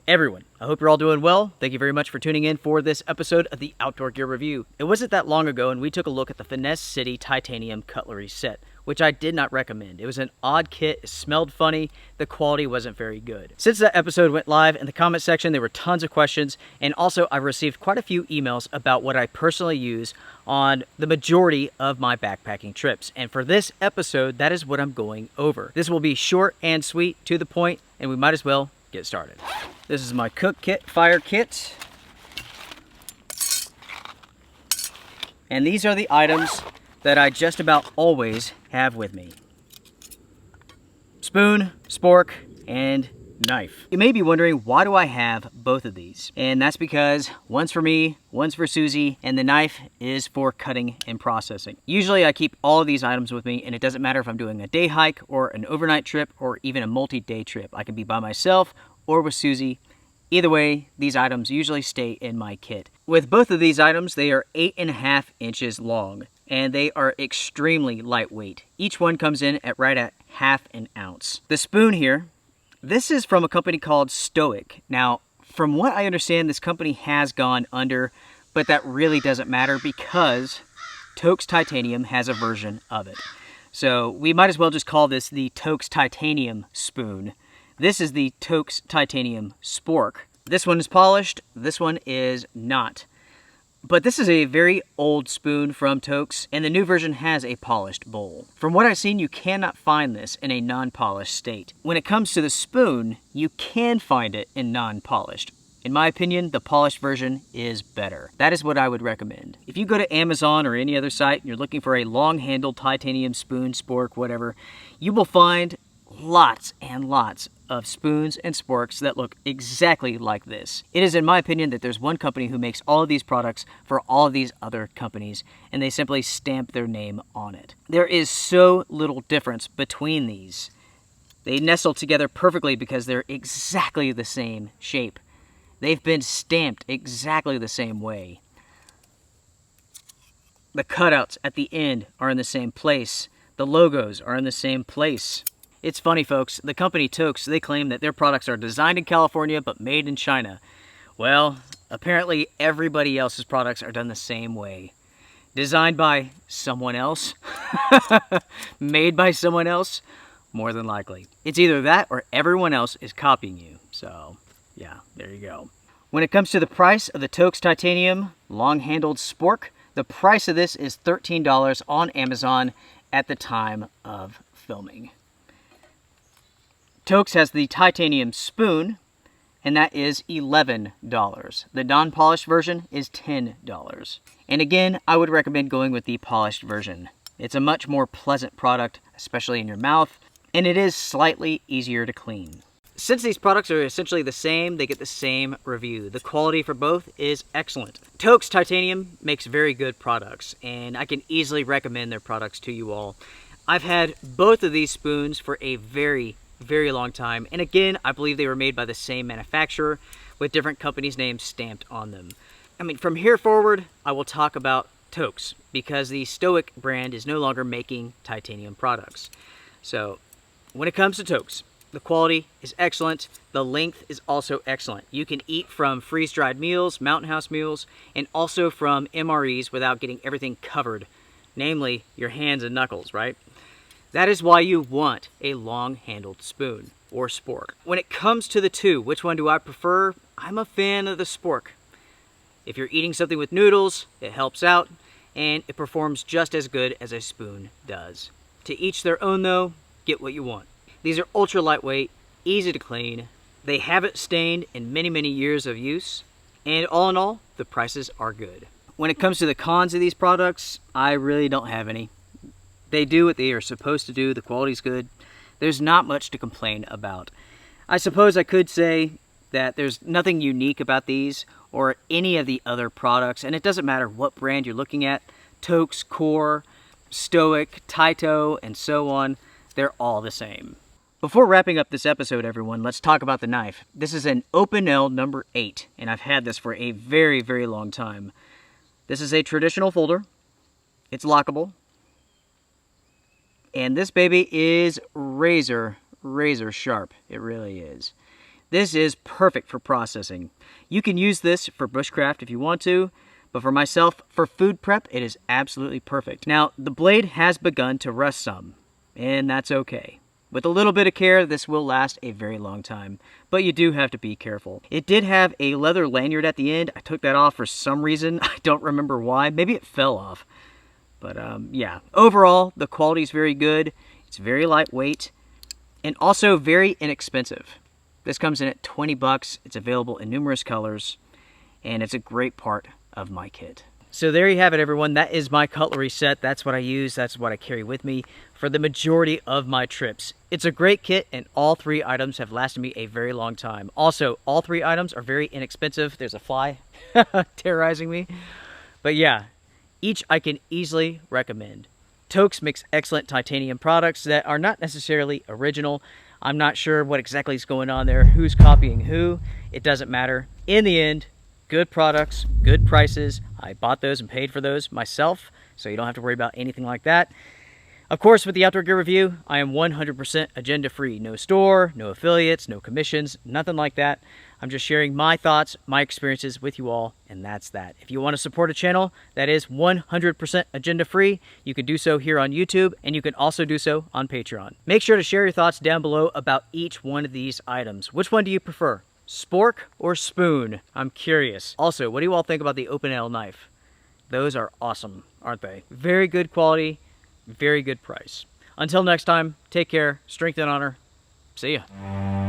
Everyone, I hope you're all doing well. Thank you very much for tuning in for this episode of the Outdoor Gear Review. It wasn't that long ago and we took a look at the FinessCity Titanium Cutlery set, which I did not recommend. It was an odd kit, it smelled funny, the quality wasn't very good. Since that episode went live, in the comment section there were tons of questions, and also I received quite a few emails about what I personally use on the majority of my backpacking trips. And for this episode, that is what I'm going over. This will be short and sweet, to the point, and we might as well get started. This is my cook kit, fire kit. And these are the items that I just about always have with me. Spoon, spork, and knife. You may be wondering, why do I have both of these? And that's because one's for me, one's for Susie, and the knife is for cutting and processing. Usually I keep all of these items with me, and it doesn't matter if I'm doing a day hike or an overnight trip or even a multi-day trip. I can be by myself or with Susie. Either way, these items usually stay in my kit. With both of these items, they are 8.5 inches long, and they are extremely lightweight. Each one comes in at right at ½ an ounce. The spoon here, this is from a company called Stoic. Now, from what I understand, this company has gone under, but that really doesn't matter because Toaks Titanium has a version of it. So we might as well just call this the Toaks Titanium spoon. This is the Toaks Titanium Spork. This one is polished, this one is not. But this is a very old spoon from Toaks, and the new version has a polished bowl. From what I've seen, you cannot find this in a non-polished state. When it comes to the spoon, you can find it in non-polished. In my opinion, the polished version is better. That is what I would recommend. If you go to Amazon or any other site and you're looking for a long-handled titanium spoon, spork, whatever, you will find lots and lots of spoons and sporks that look exactly like this. It is in my opinion that there's one company who makes all of these products for all of these other companies, and they simply stamp their name on it. There is so little difference between these. They nestle together perfectly because they're exactly the same shape. They've been stamped exactly the same way. The cutouts at the end are in the same place. The logos are in the same place. It's funny, folks, the company Toaks, they claim that their products are designed in California but made in China. Well, apparently everybody else's products are done the same way. Designed by someone else? Made by someone else? More than likely. It's either that or everyone else is copying you. So, yeah, there you go. When it comes to the price of the Toaks Titanium long-handled spork, the price of this is $13 on Amazon at the time of filming. Toaks has the titanium spoon, and that is $11. The non-polished version is $10. And again, I would recommend going with the polished version. It's a much more pleasant product, especially in your mouth, and it is slightly easier to clean. Since these products are essentially the same, they get the same review. The quality for both is excellent. Toaks Titanium makes very good products, and I can easily recommend their products to you all. I've had both of these spoons for a very long time, and again, I believe they were made by the same manufacturer with different companies' names stamped on them. I mean, from here forward, I will talk about Toaks because the Stoic brand is no longer making titanium products. So, when it comes to Toaks, the quality is excellent. The length is also excellent. You can eat from freeze-dried meals, Mountain House meals, and also from MREs without getting everything covered, namely your hands and knuckles, right? That is why you want a long-handled spoon or spork. When it comes to the two, which one do I prefer? I'm a fan of the spork. If you're eating something with noodles, it helps out, and it performs just as good as a spoon does. To each their own though, get what you want. These are ultra lightweight, easy to clean. They haven't stained in many years of use, and all in all, the prices are good. When it comes to the cons of these products, I really don't have any. They do what they are supposed to do. The quality's good. There's not much to complain about. I suppose I could say that there's nothing unique about these or any of the other products, and it doesn't matter what brand you're looking at. Toaks, Core, Stoic, Taito, and so on. They're all the same. Before wrapping up this episode, everyone, let's talk about the knife. This is an Opinel number 8, and I've had this for a very long time. This is a traditional folder. It's lockable. And this baby is razor sharp. It really is. This is perfect for processing. You can use this for bushcraft if you want to, but for myself, for food prep, it is absolutely perfect. Now, the blade has begun to rust some, and that's okay. With a little bit of care, this will last a very long time, but you do have to be careful. It did have a leather lanyard at the end. I took that off for some reason. I don't remember why. Maybe it fell off. But yeah, overall, the quality is very good. It's very lightweight and also very inexpensive. This comes in at 20 bucks. It's available in numerous colors, and it's a great part of my kit. So there you have it, everyone. That is my cutlery set. That's what I use. That's what I carry with me for the majority of my trips. It's a great kit, and all 3 items have lasted me a very long time. Also, all 3 items are very inexpensive. There's a fly terrorizing me. But yeah, each I can easily recommend. Toaks makes excellent titanium products that are not necessarily original. I'm not sure what exactly is going on there, who's copying who. It doesn't matter. In the end, good products, good prices. I bought those and paid for those myself, so you don't have to worry about anything like that. Of course, with the Outdoor Gear Review, I am 100% agenda-free. No store, no affiliates, no commissions, nothing like that. I'm just sharing my thoughts, my experiences with you all, and that's that. If you want to support a channel that is 100% agenda-free, you can do so here on YouTube, and you can also do so on Patreon. Make sure to share your thoughts down below about each one of these items. Which one do you prefer? Spork or spoon? I'm curious. Also, what do you all think about the Opinel knife? Those are awesome, aren't they? Very good quality, very good price. Until next time, take care, strength and honor. See ya.